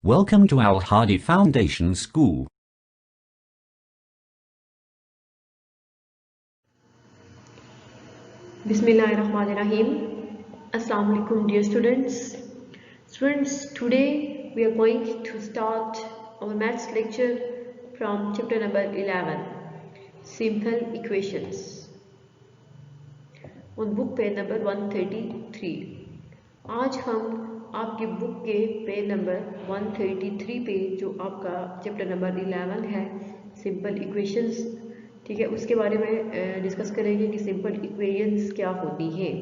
Welcome to Al Hadi Foundation School. Bismillahirrahmanirrahim. Assalamu alaikum dear students. Students, today we are going to start our maths lecture from chapter number 11, Simple Equations, on book page number 133. आज हम आपकी book के page number 133 पे जो आपका chapter number 11 है simple equations, ठीक है, उसके बारे में डिस्कस करेंगे कि सिंपल इक्वेशंस क्या होती है।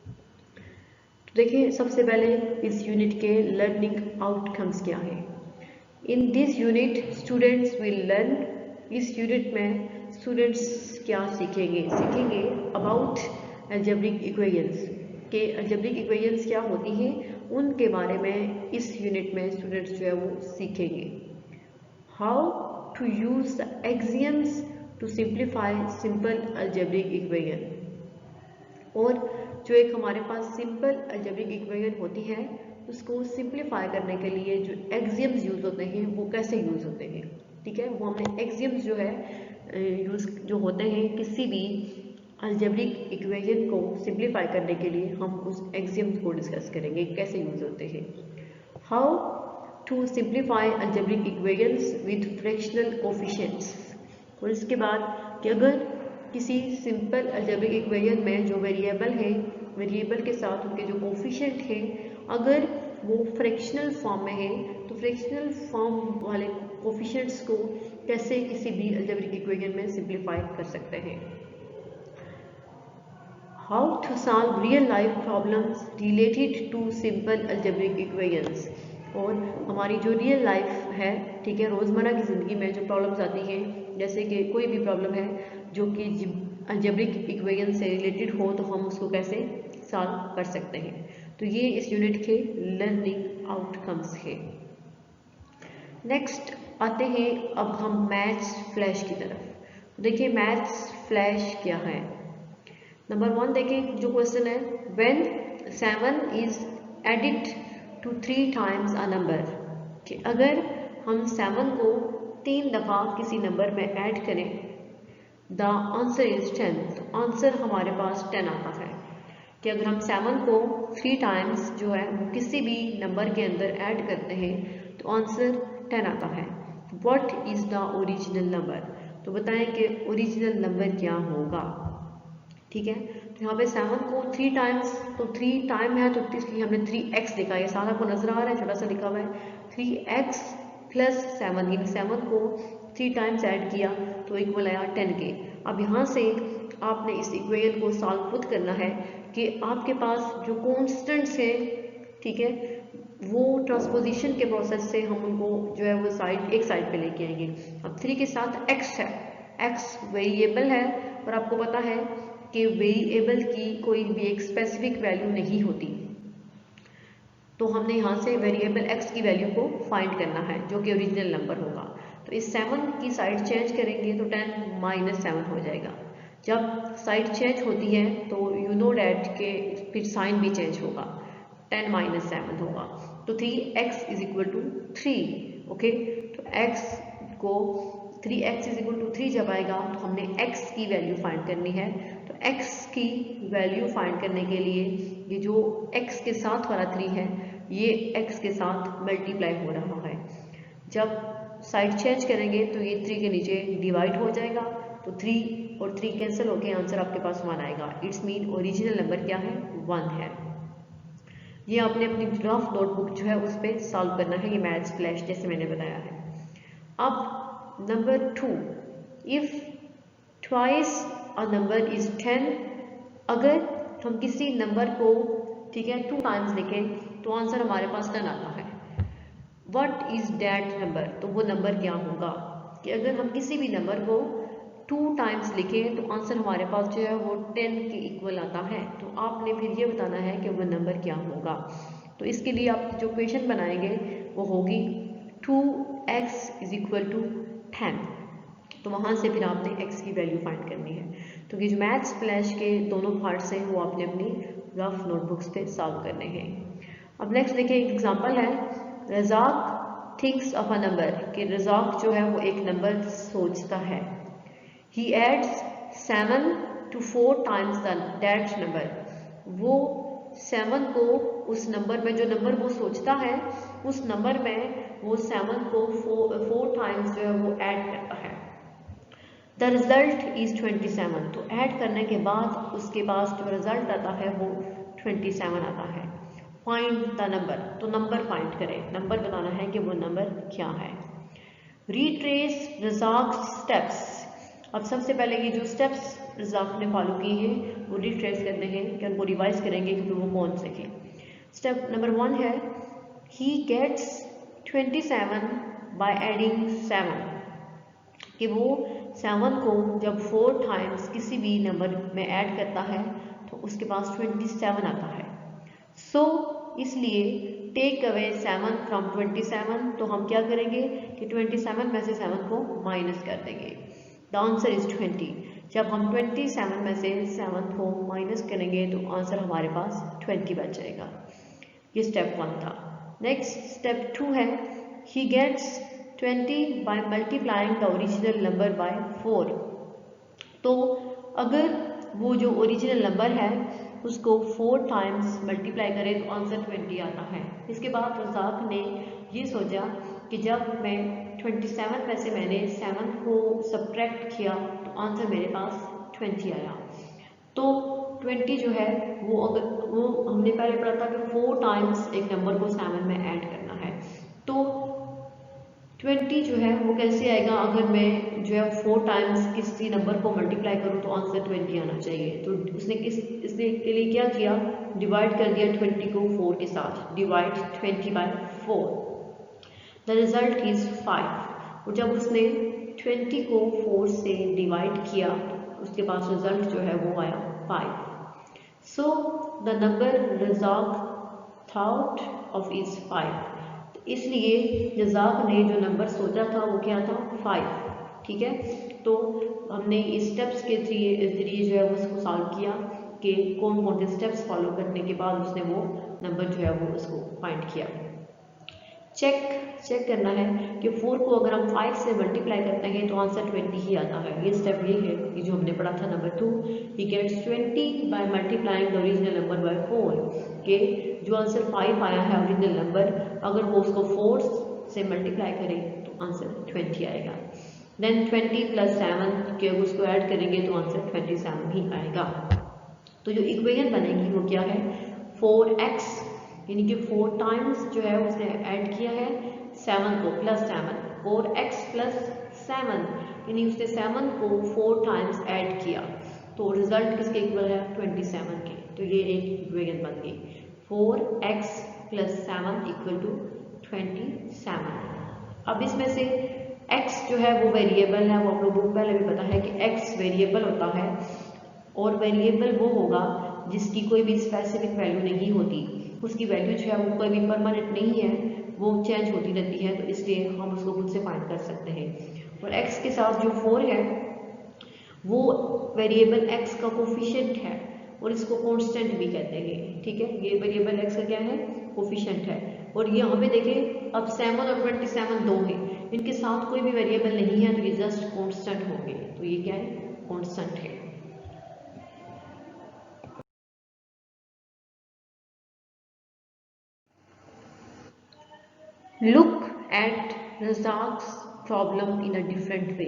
तो देखिए, सबसे पहले इस यूनिट के लर्निंग आउटकम्स क्या है। In this unit students will learn, इस यूनिट में स्टूडेंट्स क्या सीखेंगे अबाउट अलजेब्रिक इक्वेशंस के अलजेब्रिक इक्वेशंस क्या होती हैं उनके बारे में इस यूनिट में स्टूडेंट्स जो है वो सीखेंगे। How to use the axioms to simplify simple algebraic equation, और जो एक हमारे पास सिंपल अलजेब्रिक इक्वेशन होती है उसको सिंप्लीफाई करने के लिए जो एक्सियम्स यूज होते हैं वो कैसे यूज होते हैं, ठीक है। वो हमने एक्सियम्स जो है यूज जो होते हैं किसी भी अलजेब्रिक इक्वेशन को सिंप्लीफाई करने के लिए, हम उस एक्सियम्स को डिस्कस करेंगे कैसे यूज होते हैं। How to simplify algebraic equations with fractional coefficients, और इसके बाद कि अगर किसी सिंपल अलजेब्रिक इक्वेशन में जो वेरिएबल है, वेरिएबल के साथ उनके जो कोफिशिएंट हैं अगर वो फ्रैक्शनल फॉर्म में है तो फ्रैक्शनल फॉर्म वाले कोफिशिएंट्स को कैसे किसी भी अलजेब्रिक इक्वेशन में सिंप्लीफाई कर सकते हैं। How to solve real life problems related to simple algebraic equations, और हमारी जो रियल लाइफ है, ठीक है, रोज़मर्रा की ज़िंदगी में जो प्रॉब्लम्स आती हैं, जैसे कि कोई भी प्रॉब्लम है जो कि अलजेब्रिक इक्वेशन से रिलेटेड हो तो हम उसको कैसे सॉल्व कर सकते हैं। तो ये इस यूनिट के लर्निंग आउटकम्स है। नेक्स्ट आते हैं अब हम मैथ्स फ्लैश की तरफ। देखिए मैथ्स फ्लैश क्या है। नंबर 1 देखें, जो क्वेश्चन है, when 7 is added to 3 times a number, कि अगर हम 7 को 3 दफ़ा किसी नंबर में ऐड करें, द आंसर इज 10, तो आंसर हमारे पास 10 आता है। कि अगर हम 7 को 3 टाइम्स जो है वो किसी भी नंबर के अंदर ऐड करते हैं तो आंसर 10 आता है। What is the original number, तो बताएं कि ओरिजिनल नंबर क्या होगा, ठीक है। तो यहाँ पे 7 को 3 टाइम्स, तो 3 टाइम है तो इसलिए हमने 3x लिखा है, सारा को नजर आ रहा है, छोटा सा लिखा हुआ है 3x प्लस 7, इन 7 को 3 टाइम्स ऐड किया तो इक्वल आया 10 के। अब यहाँ से आपने इस इक्वेशन को सॉल्व खुद करना है कि आपके पास जो कॉन्स्टेंट्स है, ठीक है, वो ट्रांसपोजिशन के प्रोसेस से हम उनको जो है वो एक साइड पे लेके आएंगे। अब 3 के साथ x है, x वेरिएबल है और आपको पता है कि वेरिएबल की कोई भी एक स्पेसिफिक वैल्यू नहीं होती, तो हमने यहाँ से वेरिएबल x की वैल्यू को फाइंड करना है जो कि ओरिजिनल नंबर होगा। तो इस 7 की साइड चेंज करेंगे तो 10 माइनस 7 हो जाएगा। जब साइड चेंज होती है तो यू नो डैट के फिर साइन भी चेंज होगा, 10 माइनस 7 होगा, तो 3x is equal to 3, okay. तो x को 3x इज इक्वल टू 3 जब आएगा तो हमने x की वैल्यू फाइंड करनी है। तो x की वैल्यू फाइंड करने के लिए ये जो x के साथ वाला 3 है ये x के साथ मल्टीप्लाई हो रहा है। जब साइड चेंज करेंगे तो ये 3 के नीचे डिवाइड हो जाएगा, तो 3 और 3 कैंसिल होके आंसर आपके पास 1 आएगा। इट्स मीन ओरिजिनल नंबर क्या है, 1 है। ये आपने अपनी रफ नोटबुक जो है उस पर सॉल्व करना है, ये मैथ्स फ्लैश जैसे मैंने बताया है। अब number 2, if twice a number is 10, अगर हम किसी नंबर को, ठीक है, 2 टाइम्स लिखें तो आंसर हमारे पास 10 आता है। व्हाट इज दैट नंबर, तो वो नंबर क्या होगा। कि अगर हम किसी भी नंबर को 2 टाइम्स लिखें तो आंसर हमारे पास जो है वो 10 के इक्वल आता है। तो आपने फिर ये बताना है कि वो नंबर क्या होगा। तो इसके लिए आप जो क्वेश्चन बनाएंगे वो होगी 2x इज इक्वल टू 10, तो वहाँ से फिर आपने x की वैल्यू फाइंड करनी है। तो ये जो मैथ्स फ्लैश के दोनों पार्ट्स हैं वो आपने अपनी रफ नोटबुक्स पे सॉल्व करने हैं। अब नेक्स्ट देखिए, एक एग्जांपल है, Razak thinks of a number, कि रज़ाक जो है वो एक नंबर सोचता है। He adds 7 to 4 times that number, वो 7 को उस नंबर में, जो नंबर वो सोचता है उस नंबर में वो 7 को 4 टाइम्स जो है वो ऐड करता है। द रिजल्ट इज 27, तो ऐड करने के बाद उसके पास जो रिजल्ट आता है वो 27 आता है। फाइंड द नंबर, तो नंबर फाइंड करें, नंबर बताना है कि वो नंबर क्या है। रिट्रेस रज़ाक स्टेप्स, अब सबसे पहले ये जो स्टेप्स रज़ाक ने फॉलो किए हैं वो रिट्रेस करते हैं, कि उनको रिवाइज करेंगे कि वो कौन से थे। स्टेप नंबर 1 है ही गेट्स 27 बाय एडिंग 7, कि वो 7 को जब 4 टाइम्स किसी भी नंबर में ऐड करता है तो उसके पास 27 आता है। सो इसलिए टेक अवे 7 फ्रॉम 27, तो हम क्या करेंगे कि 27 में से 7 को माइनस कर देंगे। The answer is 20। जब हम 27 में से 7 को माइनस करेंगे तो आंसर हमारे पास 20 बच जाएगा। ये स्टेप 1 था। नेक्स्ट स्टेप 2 है he gets 20 by multiplying the original number by 4, तो अगर वो जो ओरिजिनल नंबर है उसको 4 टाइम्स मल्टीप्लाई करें तो आंसर 20 आता है। इसके बाद रज़ाक ने ये सोचा कि जब मैं 27 में से मैंने 7 को सब्ट्रैक्ट किया तो आंसर मेरे पास 20 आया। तो 20 जो है वो, अगर वो हमने पहले पढ़ा था कि 4 टाइम्स एक नंबर को 7 में ऐड करना है, तो 20 जो है वो कैसे आएगा, अगर मैं जो है 4 टाइम्स किसी नंबर को मल्टीप्लाई करूँ तो आंसर 20 आना चाहिए। तो इसने के लिए क्या किया, डिवाइड कर दिया 20 को 4 के साथ, divide 20 by 4, the result is 5। और जब उसने 20 को 4 से डिवाइड किया तो उसके पास रिजल्ट जो है वो आया 5। So the number Razak thought of is 5, इसलिए रज़ाक ने जो नंबर सोचा था वो क्या था, 5। ठीक है, तो हमने इस स्टेप्स के जरिए जो है वो उसको सॉल्व किया कि कौन कौन से स्टेप्स फॉलो करने के बाद उसने वो नंबर जो है वो उसको फाइंड किया। चेक करना है कि 4 को अगर हम 5 से मल्टीप्लाई करते हैं तो आंसर 20 ही आता है। ये स्टेप ये है कि जो हमने पढ़ा था number 2, he gets 20 by multiplying the original number by 4, के जो आंसर 5 आया है ओरिजिनल नंबर, अगर वो उसको 4 से मल्टीप्लाई करें तो आंसर 20 आएगा। देन 20 प्लस 7 के उसको ऐड करेंगे तो आंसर 27 ही आएगा। तो जो इक्वेशन बनेगी वो क्या है, 4x, यानी कि 4 टाइम्स जो है उसने ऐड किया है 7 को प्लस 7, 4x प्लस 7, यानी उसने 7 को 4 टाइम्स ऐड किया तो रिजल्ट किसके इक्वल है, 27 के। तो ये एक इक्वेशन बन गई, 4x प्लस 7 इक्वल टू 27। अब इसमें से x जो है वो वेरिएबल है, वो आप लोगों को पहले भी पता है कि x वेरिएबल होता है, और वेरिएबल वो होगा जिसकी कोई भी स्पेसिफिक वैल्यू नहीं होती, उसकी वैल्यू जो है वो कोई भी परमानेंट नहीं है, वो चेंज होती रहती है, तो इसलिए हम उसको खुद से फाइंड कर सकते हैं। और x के साथ जो 4 है वो वेरिएबल x का कोफिशिएंट है और इसको कांस्टेंट भी कहते हैं। ठीक है, ये वेरिएबल x का क्या है, कोफिशिएंट है। और ये यहाँ पे देखें, अब 7 और 27 दो है, इनके साथ कोई भी वेरिएबल नहीं है तो ये जस्ट कांस्टेंट होंगे, तो ये क्या है, कांस्टेंट है। Look at Razak's problem in a different way,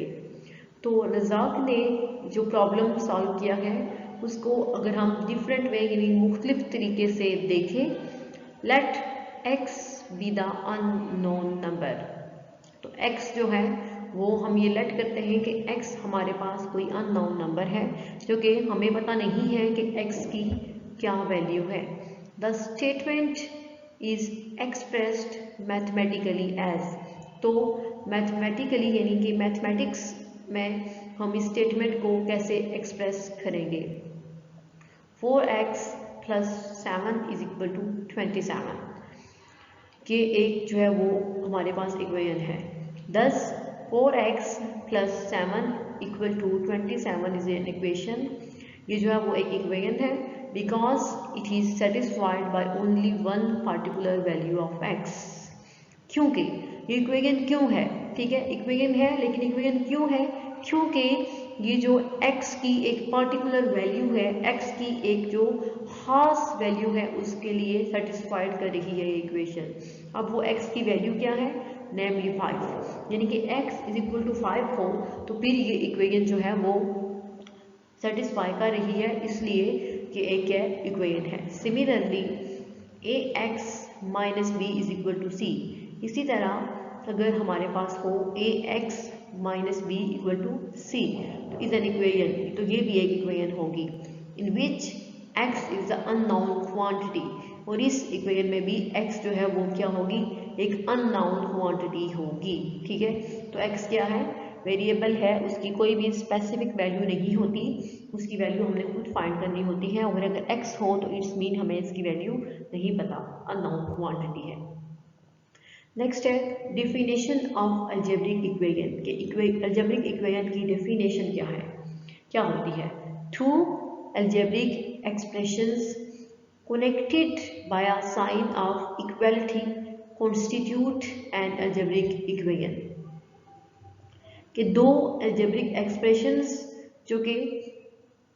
तो रज़ाक ने जो प्रॉब्लम सॉल्व किया है उसको अगर हम डिफरेंट वे यानी मुख्तलिफ तरीके से देखें, let x be the unknown number, तो x जो है वो हम ये लेट करते हैं कि x हमारे पास कोई अननोन नंबर है जो कि हमें पता नहीं है कि x की क्या वैल्यू है। The statement is expressed mathematically as, तो मैथमेटिकली यानी कि मैथमेटिक्स में हम इस स्टेटमेंट को कैसे एक्सप्रेस करेंगे, 4x plus 7 is equal to 27, के एक जो है वो हमारे पास इक्वेशन है। Thus 4x plus 7 equal to 27 is an equation, ये जो है वो एक इक्वेशन है because it is satisfied by only one particular value of x, क्योंकि ये इक्वेशन क्यों है, ठीक है, इक्वेशन है, लेकिन इक्वेशन क्यों है, क्योंकि ये जो x की एक पर्टिकुलर वैल्यू है, x की एक जो खास वैल्यू है उसके लिए सेटिस्फाइड कर रही है ये इक्वेशन। अब वो x की वैल्यू क्या है, नेमली 5, यानी कि x इज इक्वल टू 5 हो तो फिर ये इक्वेशन जो है वो सेटिस्फाई कर रही है, इसलिए कि एक क्या इक्वेशन है। Similarly A X minus B is equal to C, इसी तरह अगर हमारे पास हो A X minus B equal to C तो इज एन इक्वेशन, तो ये भी एक इक्वेशन होगी in which X is the unknown quantity, और इस इक्वेशन में भी एक्स जो है वो क्या होगी, एक अननोन क्वांटिटी होगी, ठीक है। तो एक्स क्या है, वेरिएबल है, उसकी कोई भी स्पेसिफिक वैल्यू नहीं होती, उसकी वैल्यू हमने खुद फाइंड करनी होती है, और अगर x हो तो इट्स मीन हमें इसकी वैल्यू नहीं पता, अननोन क्वांटिटी है। नेक्स्ट है डिफिनेशन ऑफ अलजेब्रिक इक्वेशन के, अलजेब्रिक इक्वेशन की डेफिनेशन क्या है, क्या होती है, through algebraic expressions connected by a sign of equality constitute an algebraic equation, कि दो अलजेब्रिक एक्सप्रेशंस जो कि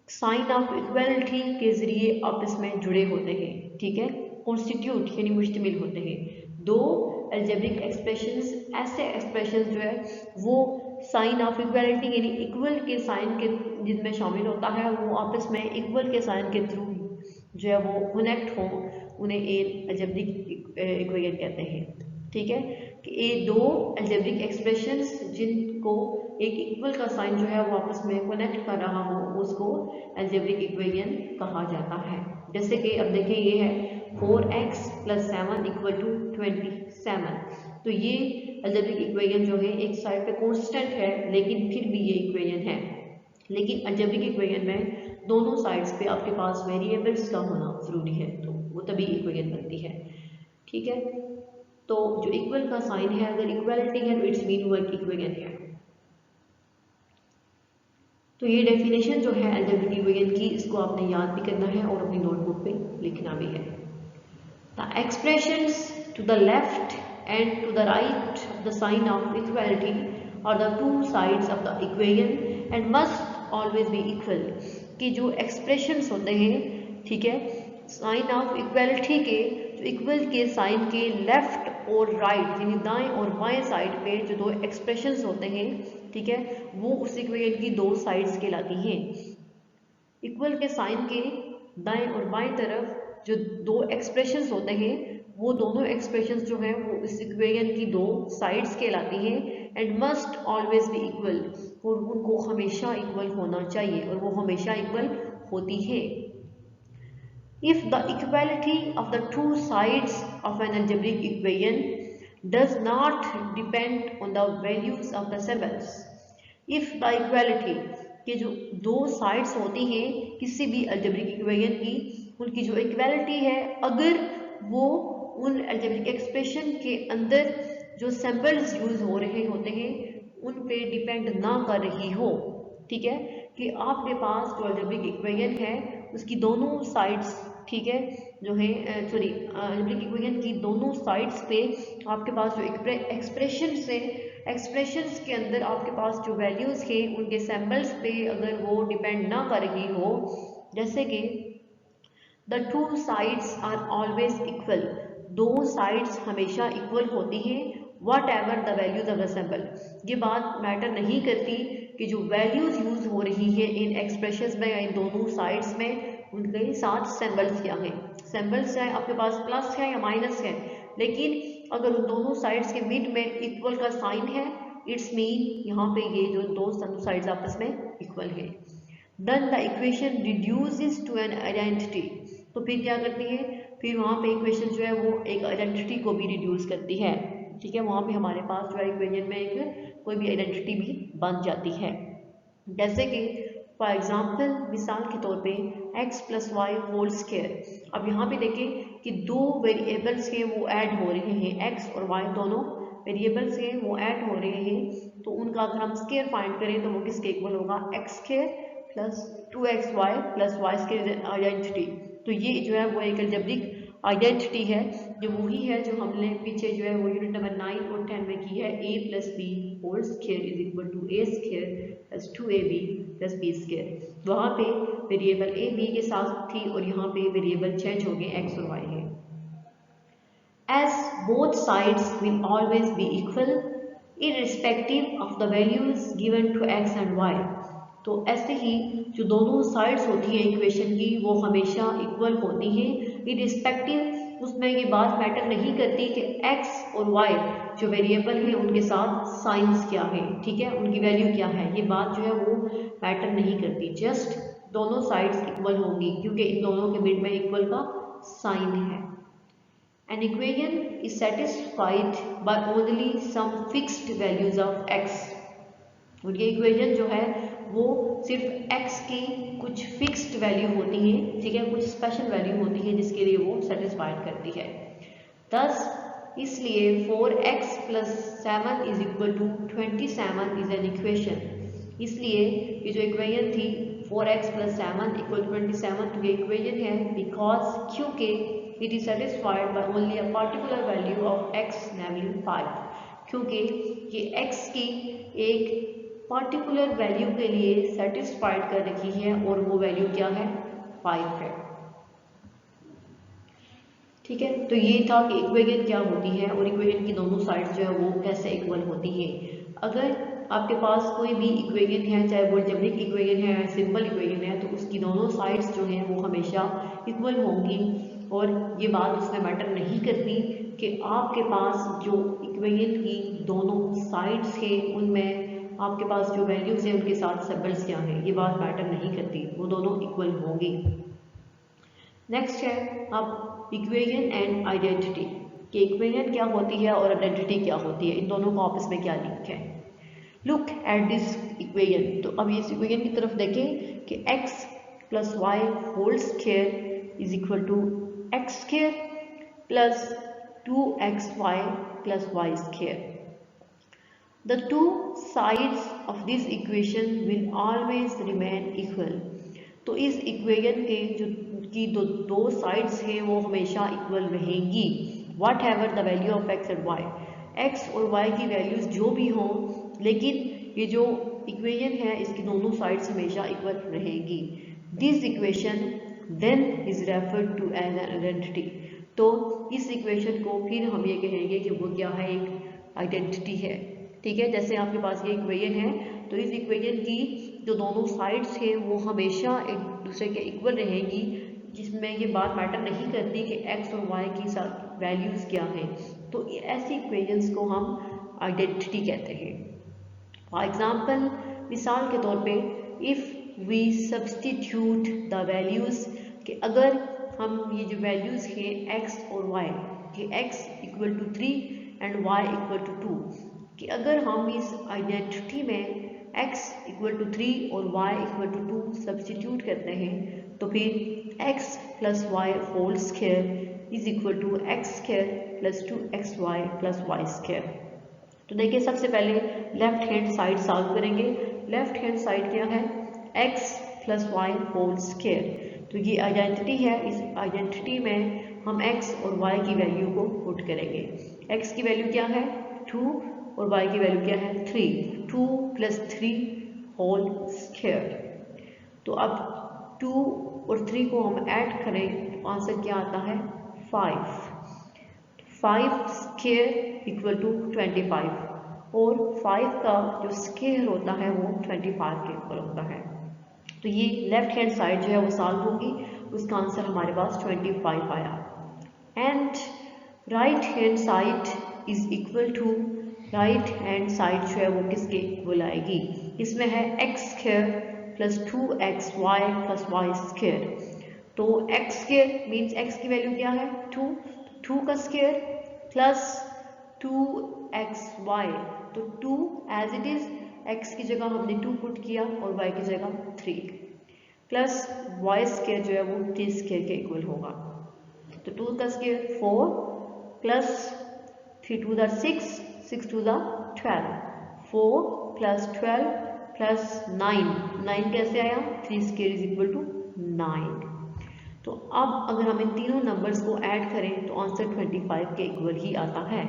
साइन ऑफ इक्वलिटी के जरिए आपस में जुड़े होते हैं, ठीक है, कॉन्स्टिट्यूट यानी मुश्तमिल होते हैं। दो अलजेब्रिक एक्सप्रेशंस ऐसे एक्सप्रेशंस जो है वो साइन ऑफ इक्वलिटी यानी इक्वल के साइन के जिनमें शामिल होता है, वो आपस में इक्वल के साइन के थ्रू जो है वो कनेक्ट हो, उन्हें एक अलजेब्रिक इक्वेशन कहते हैं, ठीक है, कि ये दो अलजेब्रिक एक्सप्रेशंस जिनको एक इक्वल का साइन जो है वो आपस में कनेक्ट कर रहा हो उसको अलजेब्रिक इक्वेशन कहा जाता है। जैसे कि अब देखिए ये है 4x + 7 = 27, तो ये अलजेब्रिक इक्वेशन जो है एक साइड पे कांस्टेंट है लेकिन फिर भी ये इक्वेशन है, लेकिन अलजेब्रिक इक्वेशन में दोनों साइड्स पे आपके पास वेरिएबल्स का होना जरूरी है, तो वो तभी इक्वेशन बनती है, ठीक है। तो जो इक्वल का साइन है, अगर इक्वलिटी है तो इट्स मीन वो एक इक्वेशन है। तो ये डेफिनेशन जो है अलजेब्रिक इक्वेशन की, इसको आपने याद भी करना है और अपनी नोटबुक पे लिखना भी है। The expressions to the left and to the right of the sign of equality और the two sides of the equation and must always be equal, कि जो एक्सप्रेशंस होते हैं, ठीक है, साइन ऑफ इक्वलिटी के जो इक्वल के साइन के लेफ्ट और राइट यानी दाएं और बाएं साइड पे जो दो एक्सप्रेशंस होते हैं, ठीक है, वो उस इक्वेशन की दो साइड्स कहलाती हैं। इक्वल के साइन के दाएं और बाएं तरफ जो दो एक्सप्रेशंस होते हैं, वो दोनों एक्सप्रेशंस जो है वो इस इक्वेशन की दो साइड्स कहलाती हैं and must always be equal, और उनको हमेशा इक्वल होना चाहिए और वो हमेशा इक्वल होती है। If the equality of the two sides of an algebraic equation does not depend on the values of the symbols, if the equality के जो दो साइड्स होती हैं किसी भी अलजेब्रिक इक्वेशन की, उनकी जो इक्वालिटी है अगर वो उन अलजेब्रिक एक्सप्रेशन के अंदर जो सिंबल्स यूज हो रहे होते हैं उन पे डिपेंड ना कर रही हो, ठीक है, कि आपके पास जो अलजेब्रिक इक्वेशन है उसकी दोनों साइड्स, ठीक है, जो है अलजेब्रिक इक्वेशन की दोनों साइड्स पे आपके पास जो एक्सप्रेशंस है, एक्सप्रेशंस के अंदर आपके पास जो वैल्यूज है उनके सिंबल्स पे अगर वो डिपेंड ना कर रही हो, जैसे कि the two sides are always equal, दो साइड्स हमेशा इक्वल होती हैं, whatever the values of the symbol, ये बात मैटर नहीं करती कि जो वैल्यूज यूज हो रही है इन एक्सप्रेशंस में या इन दोनों साइड्स में उनके साथ सिंबल्स क्या हैं, सिंबल्स चाहे आपके पास प्लस है या माइनस है, लेकिन अगर उन दोनों साइड्स के मिड में इक्वल का साइन है, इट्स मीन यहाँ पे ये जो दो साइड्स आपस में इक्वल है। Then the equation reduces to an identity, तो फिर क्या करती है, फिर वहाँ पे इक्वेशन जो है वो एक आइडेंटिटी को भी रिड्यूस करती है, ठीक है, वहाँ पे हमारे पास जो है इक्वेशन में एक कोई भी आइडेंटिटी भी बन जाती है। जैसे कि फॉर एग्जाम्पल मिसाल के तौर पे x + y होल स्क्वायर, अब यहाँ पे देखें कि दो वेरिएबल्स के वो ऐड हो रहे हैं, x और y दोनों वेरिएबल्स हैं वो ऐड हो रहे हैं, तो उनका अगर हम स्क्वायर फाइंड करें तो वो किसके इक्वल होगा, x² + 2xy + y² आइडेंटिटी, तो ये जो है वो एक अलजेब्रिक आइडेंटिटी है जो वही है जो हमने पीछे जो है वो यूनिट नंबर 9 और 10 में की है, a plus b whole square is equal to a square plus 2ab plus b square. वहाँ पे वेरिएबल a b के साथ थी और यहाँ पे वेरिएबल चेंज हो गए x और y है। As both sides will always be equal irrespective of the values given to x and y, तो ऐसे ही जो दोनों साइड्स होती हैं इक्वेशन की वो हमेशा इक्वल होती हैं इरिस्पेक्टिव, उसमें ये बात मैटर नहीं करती कि x और y जो वेरिएबल हैं उनके साथ साइंस क्या है, ठीक है, उनकी वैल्यू क्या है, ये बात जो है वो मैटर नहीं करती, जस्ट दोनों साइड्स इक्वल होंगी क्योंकि इन दोनों के मिड में इक्वल का साइन है। An equation is satisfied by only some fixed values of x, और ये इक्वेशन जो है वो सिर्फ x की कुछ फिक्स्ड वैल्यू होती है, ठीक है, कुछ स्पेशल वैल्यू होती है जिसके लिए वो सेटिस्फाइड करती है। Thus इसलिए 4x + 7 is equal to 27 is an equation, इसलिए ये जो इक्वेशन थी 4x + 7 इक्वल 27 तो ये इक्वेशन है बिकॉज क्योंकि it is satisfied by only a particular value of x नेमली 5, क्योंकि ये x की एक पर्टिकुलर वैल्यू के लिए सेटिस्फाइड कर रखी है और वो वैल्यू क्या है 5 है, ठीक है। तो ये था कि इक्वेशन क्या होती है और इक्वेशन की दोनों साइड्स जो है वो कैसे इक्वल होती है। अगर आपके पास कोई भी इक्वेशन है, चाहे वो अलजेब्रिक इक्वेशन है सिंपल इक्वेशन है, तो उसकी दोनों साइड्स जो हैं वो हमेशा इक्वल होंगी और ये बात उसमें मैटर नहीं करती कि आपके पास जो इक्वेशन की दोनों साइड्स हैं उनमें आपके पास जो वैल्यूज हैं उनके साथ सिंबल्स क्या हैं, ये बात मैटर नहीं करती, वो दोनों इक्वल होंगी। नेक्स्ट है अब इक्वेशन एंड आइडेंटिटी, कि इक्वेशन क्या होती है और आइडेंटिटी क्या होती है, इन दोनों का आपस में क्या लिंक है। लुक एट दिस इक्वेशन, तो अब इस इक्वेशन की तरफ देखें कि x + y whole square is equal to x square plus 2xy + y square. The two sides of this equation will always remain equal, तो इस इक्वेशन के जो की दो साइड्स हैं वो हमेशा इक्वल रहेंगी what ever the value of x and y, x और y की वैल्यूज जो भी हों, लेकिन ये जो इक्वेशन है इसकी दोनों साइड्स हमेशा इक्वल रहेंगी। This equation then is referred to as an identity, तो इस इक्वेशन को फिर हम ये कहेंगे कि वो क्या है, एक आइडेंटिटी है, ठीक है। जैसे आपके पास ये इक्वेशन है तो इस इक्वेशन की जो दोनों साइड्स हैं वो हमेशा एक दूसरे के इक्वल रहेंगी, जिसमें ये बात मैटर नहीं करती कि x और y की वैल्यूज़ क्या हैं, तो ऐसी इक्वेशंस को हम आइडेंटिटी कहते हैं। फॉर एग्जांपल, मिसाल के तौर पे if we substitute the values, कि अगर हम ये जो वैल्यूज़ हैं x और y, कि x = 3 एंड y = 2, कि अगर हम इस आइडेंटिटी में x = 3 और y = 2 सब्सटीट्यूट करते हैं तो फिर x + y whole square is equal to x square plus 2xy + y square. तो देखिए सबसे पहले लेफ्ट हैंड साइड सॉल्व करेंगे। लेफ्ट हैंड साइड क्या है, x + y होल स्क्वायर, तो ये आइडेंटिटी है, इस आइडेंटिटी में हम x और y की वैल्यू को पुट करेंगे। x की वैल्यू क्या है 2 और y की वैल्यू क्या है 3, 2 + 3 होल स्क्वायर। तो अब 2 और 3 को हम ऐड करें तो आंसर क्या आता है 5 स्क्वायर = 25, और 5 का जो स्क्वायर होता है वो 25 के इक्वल होता है। तो ये लेफ्ट हैंड साइड जो है वो सॉल्व होगी, उसका आंसर हमारे पास 25 आया। And right hand side is equal to, right hand side जो है वो किसके इक्वल आएगी, इसमें है x square plus 2xy + y square. तो x स्क्वायर मीन्स x की वैल्यू क्या है 2, 2 का स्क्वायर प्लस 2xy, तो 2 एज इट इज, x की जगह हमने 2 पुट किया और y की जगह 3, प्लस y स्क्वायर जो है वो 3 स्क्वायर के इक्वल होगा। तो 2 का स्क्वायर 4 प्लस 3 2 6, 6 2 12, 4 + 12 + 9, 9 कैसे आया 3 स्क्वायर इज इक्वल टू 9। तो अब अगर हम इन तीनों नंबर्स को ऐड करें तो आंसर 25 के इक्वल ही आता है।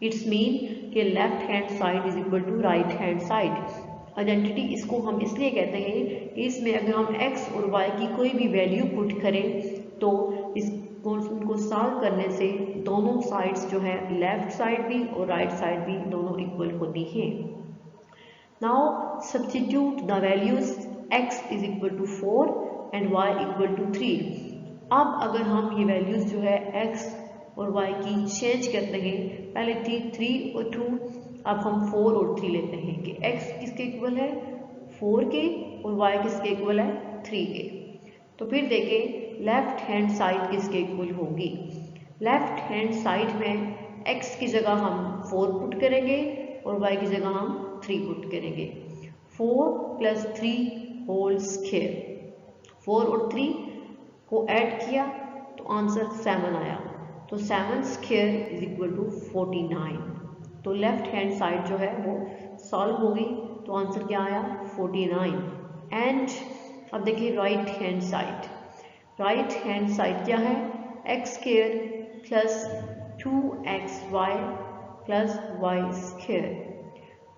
इट्स मीन कि left hand side is equal to right hand side. Identity इसको हम इसलिए कहते हैं कि इसमें अगर हम x और y की कोई भी वैल्यू पुट करें तो इनको सॉल्व करने से दोनों साइड्स जो है लेफ्ट साइड भी और राइट साइड भी दोनों इक्वल होती हैं। Now substitute the values x is equal to 4 and y equal to 3। अब अगर हम ये वैल्यूज जो है x और y की चेंज करते हैं, पहले थी 3 और 2, अब हम 4 और 3 लेते हैं कि x किसके इक्वल है 4 के और y किसके इक्वल है 3 के। तो फिर देखें लेफ्ट हैंड साइड किसके इक्वल होगी। लेफ्ट हैंड साइड में x की जगह हम 4 पुट करेंगे और y की जगह हम 3 पुट करेंगे। 4 + 3 होल स्क्वायर, 4 और 3 को ऐड किया तो आंसर 7 आया। तो 7 स्क्वायर इज इक्वल टू 49। तो लेफ्ट हैंड साइड जो है वो सॉल्व होगी तो आंसर क्या आया 49। एंड अब देखिए right hand side. Right hand side क्या है x square plus 2xy plus y square.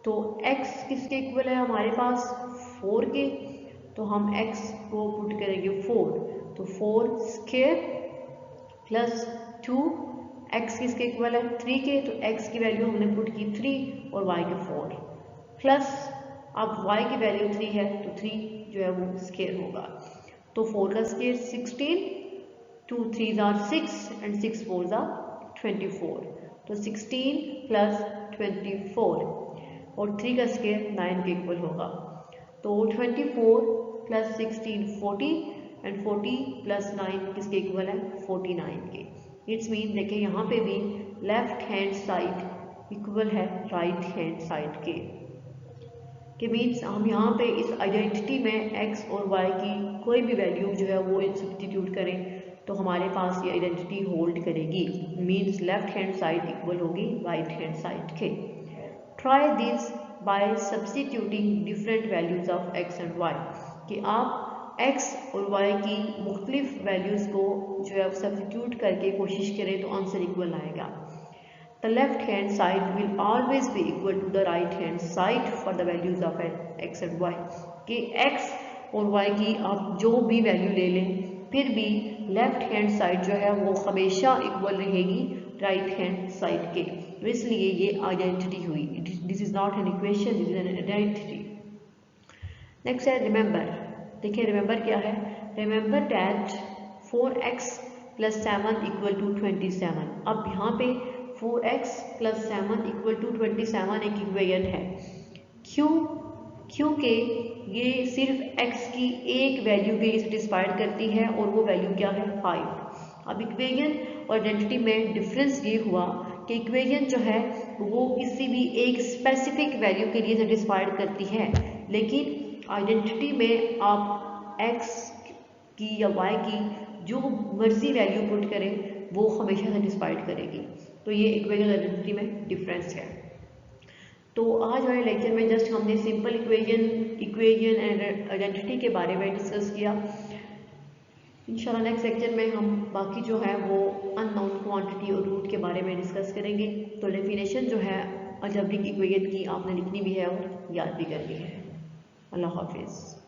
तो x किसके इक्वल है हमारे पास 4 के, तो हम x को पुट करेंगे 4, तो 4 स्क्वायर प्लस 2, x किसके इक्वल है 3 के, तो x की वैल्यू हमने पुट की 3 और y के 4 प्लस अब y की वैल्यू 3 है तो 3 जो है वो स्क्वायर होगा। तो 4 का square 16, 2 3s are 6 and 6 4s are 24। तो 16 प्लस 24 और 3 का स्क्वायर 9 के इक्वल होगा। तो 24 प्लस 16 40 एंड 40 प्लस 9 किसके इक्वल है 49 के। इट्स मीन देखिए यहाँ पे भी लेफ्ट हैंड साइड इक्वल है राइट हैंड साइड के मीन्स हम यहाँ पे इस आइडेंटिटी में x और y की कोई भी वैल्यू जो है वो सब्स्टिट्यूट करें तो हमारे पास ये आइडेंटिटी होल्ड करेगी। Means left hand side equal होगी राइट हैंड साइड के। Try this by substituting different values of x and y, कि आप x और y की मुख्तलिफ वैल्यूज़ को जो है सब्स्टिट्यूट करके कोशिश करें तो आंसर इक्वल आएगा। The left hand side will always be equal to the right hand side for the values of x and y, कि x और y की आप जो भी वैल्यू ले लें फिर भी लेफ्ट हैंड साइड जो है वो हमेशा इक्वल रहेगी राइट हैंड साइड के। तो इसलिए ये आइडेंटिटी हुई। This is not an equation, this is an identity. Next है रिमेंबर। देखिए रिमेंबर क्या है। Remember that 4x + 7 = 27। अब यहाँ पे 4x + 7 = 27 एक इक्वेशन है। क्योंकि ये सिर्फ x की एक वैल्यू के लिए सेटिस्फाइड करती है और वो वैल्यू क्या है 5। अब इक्वेशन और आइडेंटिटी में डिफरेंस ये हुआ कि इक्वेशन जो है वो किसी भी एक स्पेसिफिक वैल्यू के लिए सेटिस्फाइड करती है, लेकिन आइडेंटिटी में आप x की या y की जो मर्जी वैल्यू पुट करें वो हमेशा सेटिस्फाइड करेगी। तो ये इक्वेशन आइडेंटिटी में डिफरेंस है। तो आज वाले लेक्चर में जस्ट हमने सिंपल इक्वेशन एंड आइडेंटिटी के बारे में डिस्कस किया। इंशाल्लाह नेक्स्ट लेक्चर में हम बाकी जो है वो अननोन क्वांटिटी और रूट के बारे में डिस्कस करेंगे। तो डेफिनेशन जो है अलजेब्रिक इक्वेशन की आपने लिखनी भी है और याद भी करनी है। अल्लाह हाफिज़।